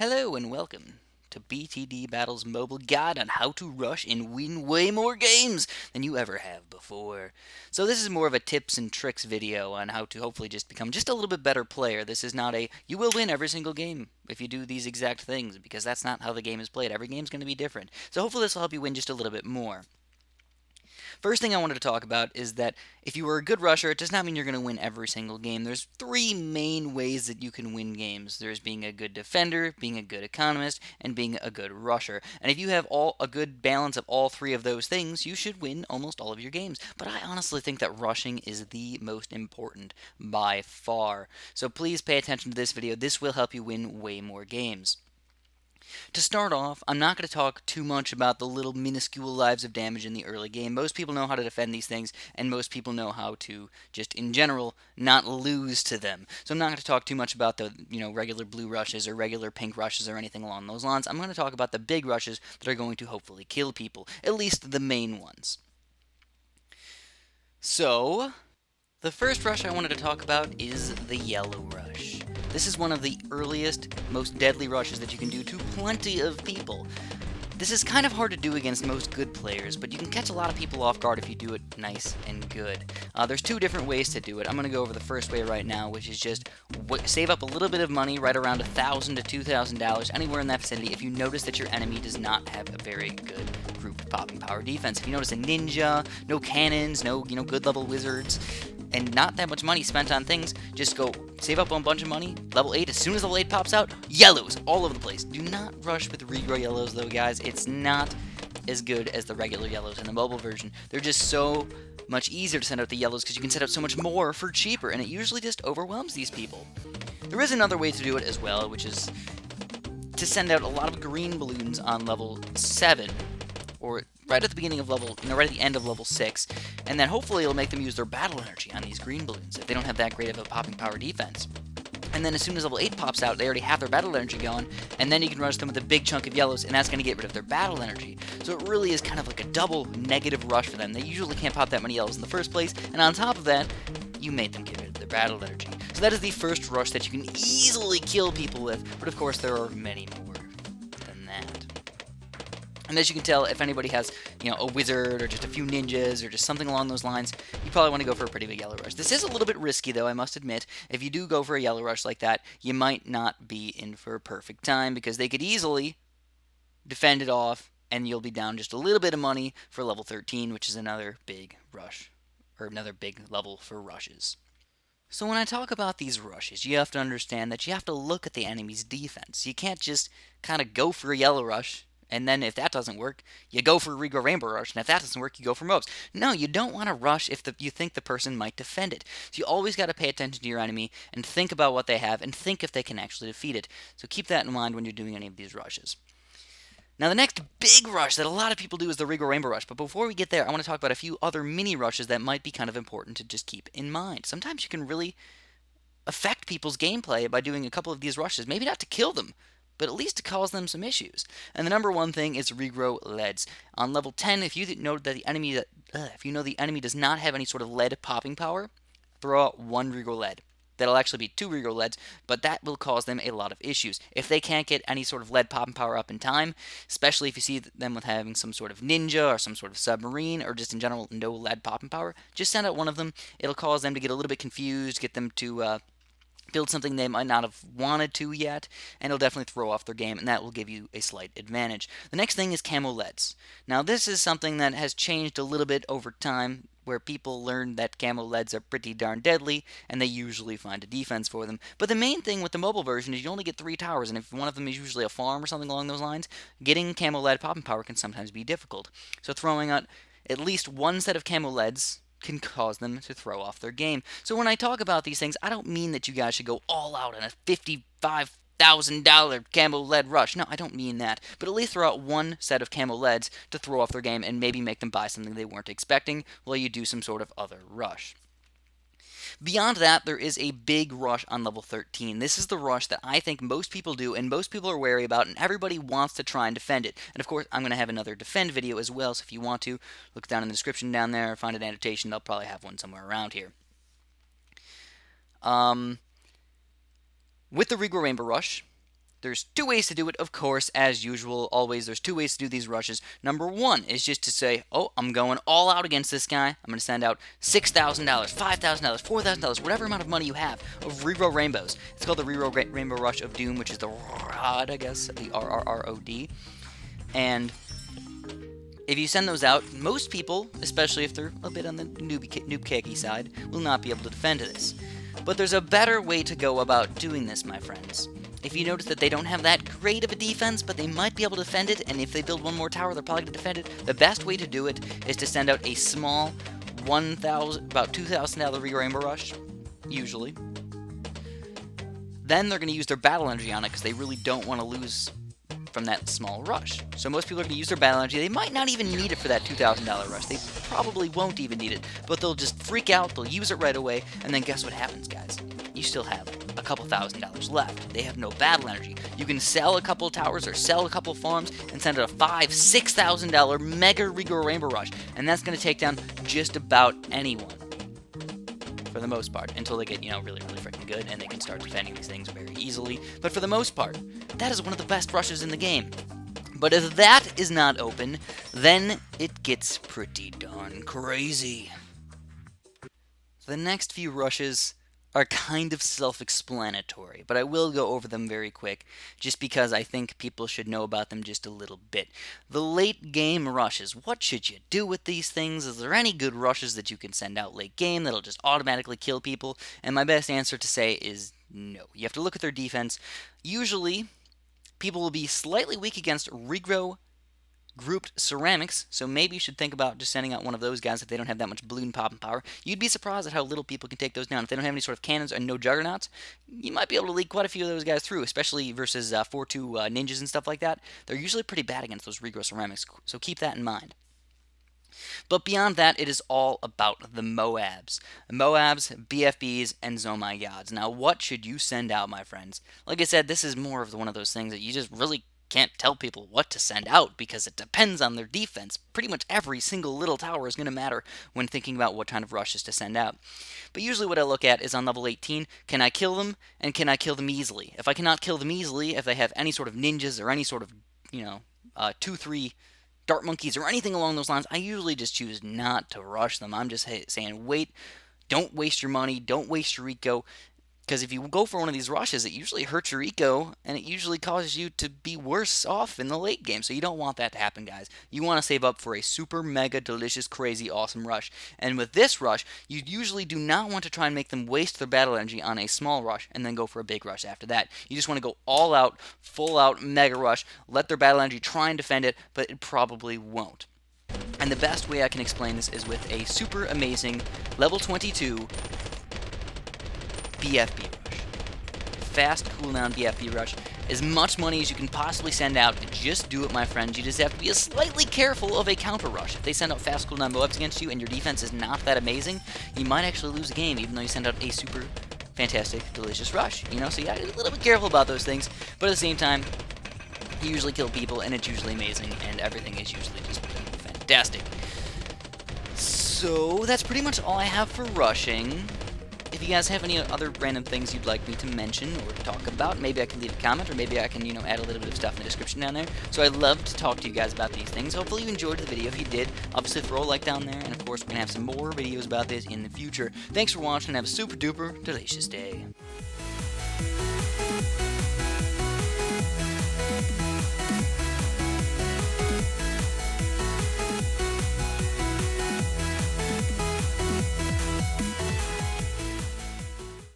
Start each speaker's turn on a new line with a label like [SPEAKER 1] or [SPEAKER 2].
[SPEAKER 1] Hello and welcome to BTD Battle's mobile guide on how to rush and win way more games than you ever have before. So this is more of a tips and tricks video on how to hopefully just become just a little bit better player. This is not a you will win every single game if you do these exact things, because that's not how the game is played. Every game's going to be different. So hopefully this will help you win just a little bit more. First thing I wanted to talk about is that if you were a good rusher, it does not mean you're going to win every single game. There's three main ways that you can win games. There's being a good defender, being a good economist, and being a good rusher. And if you have a good balance of all three of those things, you should win almost all of your games. But I honestly think that rushing is the most important by far. So please pay attention to this video. This will help you win way more games. To start off, I'm not going to talk too much about the little minuscule lives of damage in the early game. Most people know how to defend these things, and most people know how to, just in general, not lose to them. So I'm not going to talk too much about the, regular blue rushes or regular pink rushes or anything along those lines. I'm going to talk about the big rushes that are going to hopefully kill people, at least the main ones. So, the first rush I wanted to talk about is the yellow rush. This is one of the earliest, most deadly rushes that you can do to plenty of people. This is kind of hard to do against most good players, but you can catch a lot of people off guard if you do it nice and good. There's two different ways to do it. I'm going to go over the first way right now, which is just save up a little bit of money, right around $1,000 to $2,000, anywhere in that vicinity, if you notice that your enemy does not have a very good group popping power defense. If you notice a ninja, no cannons, no good level wizards, and not that much money spent on things, just go save up on a bunch of money, level 8, as soon as level 8 pops out, yellows all over the place. Do not rush with Regrow yellows though, guys. It's not as good as the regular yellows in the mobile version. They're just so much easier to send out the yellows because you can send out so much more for cheaper, and it usually just overwhelms these people. There is another way to do it as well, which is to send out a lot of green balloons on level 7, or right at the beginning of level, right at the end of level 6, and then hopefully it'll make them use their battle energy on these green balloons if they don't have that great of a popping power defense. And then as soon as level 8 pops out, they already have their battle energy going, and then you can rush them with a big chunk of yellows, and that's going to get rid of their battle energy. So it really is kind of like a double negative rush for them. They usually can't pop that many yellows in the first place, and on top of that, you made them get rid of their battle energy. So that is the first rush that you can easily kill people with, but of course there are many more than that. And as you can tell, if anybody has, a wizard or just a few ninjas or just something along those lines, you probably want to go for a pretty big yellow rush. This is a little bit risky, though, I must admit. If you do go for a yellow rush like that, you might not be in for a perfect time, because they could easily defend it off, and you'll be down just a little bit of money for level 13, which is another big rush, or another big level for rushes. So when I talk about these rushes, you have to understand that you have to look at the enemy's defense. You can't just kind of go for a yellow rush, and then if that doesn't work, you go for a Regal Rainbow Rush, and if that doesn't work, you go for mobs. No, you don't want to rush if you think the person might defend it. So you always got to pay attention to your enemy and think about what they have and think if they can actually defeat it. So keep that in mind when you're doing any of these rushes. Now the next big rush that a lot of people do is the Regal Rainbow Rush, but before we get there, I want to talk about a few other mini rushes that might be kind of important to just keep in mind. Sometimes you can really affect people's gameplay by doing a couple of these rushes, maybe not to kill them, but at least to cause them some issues. And the number one thing is Regrow leads. On level 10, if you know that the enemy does not have any sort of lead popping power, throw out one Regrow lead. That'll actually be 2 Regrow leads, but that will cause them a lot of issues. If they can't get any sort of lead popping power up in time, especially if you see them with having some sort of ninja or some sort of submarine, or just in general no lead popping power, just send out one of them. It'll cause them to get a little bit confused, get them to build something they might not have wanted to yet, and it'll definitely throw off their game, and that will give you a slight advantage. The next thing is camo leads. Now this is something that has changed a little bit over time, where people learn that camo leads are pretty darn deadly, and they usually find a defense for them. But the main thing with the mobile version is you only get 3 towers, and if one of them is usually a farm or something along those lines, getting camo lead popping power can sometimes be difficult. So throwing out at least one set of camo leads can cause them to throw off their game. So when I talk about these things, I don't mean that you guys should go all out on a $55,000 camo lead rush. No, I don't mean that. But at least throw out one set of camo leads to throw off their game and maybe make them buy something they weren't expecting while you do some sort of other rush. Beyond that, there is a big rush on level 13. This is the rush that I think most people do and most people are wary about, and everybody wants to try and defend it. And of course, I'm going to have another defend video as well, so if you want to, look down in the description down there, find an annotation. I'll probably have one somewhere around here. With the Regal Rainbow Rush, There's two ways to do it, of course, as usual, always. There's two ways to do these rushes. Number one is just to say, oh, I'm going all out against this guy. I'm going to send out $6,000, $5,000, $4,000, whatever amount of money you have of Regrow Rainbows. It's called the Regrow Rainbow Rush of Doom, which is the ROD, I guess, the RRROD. And if you send those out, most people, especially if they're a bit on the noob cakey side, will not be able to defend this. But there's a better way to go about doing this, my friends. If you notice that they don't have that great of a defense, but they might be able to defend it, and if they build one more tower, they're probably going to defend it, the best way to do it is to send out a small about $2,000 Regal Rainbow Rush, usually. Then they're going to use their battle energy on it, because they really don't want to lose from that small rush. So most people are going to use their battle energy. They might not even need it for that $2,000 rush. They probably won't even need it, but they'll just freak out, they'll use it right away, and then guess what happens, guys? You still have a couple $1,000s left. They have no battle energy. You can sell a couple towers or sell a couple farms and send out a $5,000, $6,000 mega Regal Rainbow Rush, and that's going to take down just about anyone. For the most part, until they get, really, really freaking good, and they can start defending these things very easily. But for the most part, that is one of the best rushes in the game. But if that is not open, then it gets pretty darn crazy. The next few rushes are kind of self-explanatory, but I will go over them very quick, just because I think people should know about them just a little bit. The late game rushes. What should you do with these things? Is there any good rushes that you can send out late game that'll just automatically kill people? And my best answer to say is no. You have to look at their defense. Usually, people will be slightly weak against Regrow grouped ceramics, so maybe you should think about just sending out one of those guys if they don't have that much balloon popping power. You'd be surprised at how little people can take those down. If they don't have any sort of cannons and no juggernauts, you might be able to leak quite a few of those guys through, especially versus 4-2 ninjas and stuff like that. They're usually pretty bad against those Regrow ceramics, so keep that in mind. But beyond that, it is all about the Moabs. Moabs, BFBs, and Zomagods. Now, what should you send out, my friends? Like I said, this is more of one of those things that you just really can't tell people what to send out because it depends on their defense. Pretty much every single little tower is going to matter when thinking about what kind of rushes to send out. But usually what I look at is on level 18, can I kill them, and can I kill them easily? If I cannot kill them easily, if they have any sort of ninjas or any sort of, 2-3 dart monkeys or anything along those lines, I usually just choose not to rush them. I'm just saying, wait, don't waste your money, don't waste your eco. Because if you go for one of these rushes, it usually hurts your eco, and it usually causes you to be worse off in the late game. So you don't want that to happen, guys. You want to save up for a super, mega, delicious, crazy, awesome rush. And with this rush, you usually do not want to try and make them waste their battle energy on a small rush, and then go for a big rush after that. You just want to go all out, full out, mega rush, let their battle energy try and defend it, but it probably won't. And the best way I can explain this is with a super amazing level 22 BFB rush. Fast cooldown BFB rush. As much money as you can possibly send out, just do it, my friends. You just have to be slightly careful of a counter rush. If they send out fast cooldown Moabs against you and your defense is not that amazing, you might actually lose a game even though you send out a super fantastic, delicious rush. So you gotta be a little bit careful about those things, but at the same time, you usually kill people and it's usually amazing and everything is usually just fantastic. So that's pretty much all I have for rushing. If you guys have any other random things you'd like me to mention or talk about, maybe I can leave a comment, or maybe I can, add a little bit of stuff in the description down there. So I'd love to talk to you guys about these things. Hopefully you enjoyed the video. If you did, obviously throw a like down there, and of course we're going to have some more videos about this in the future. Thanks for watching, and have a super duper delicious day.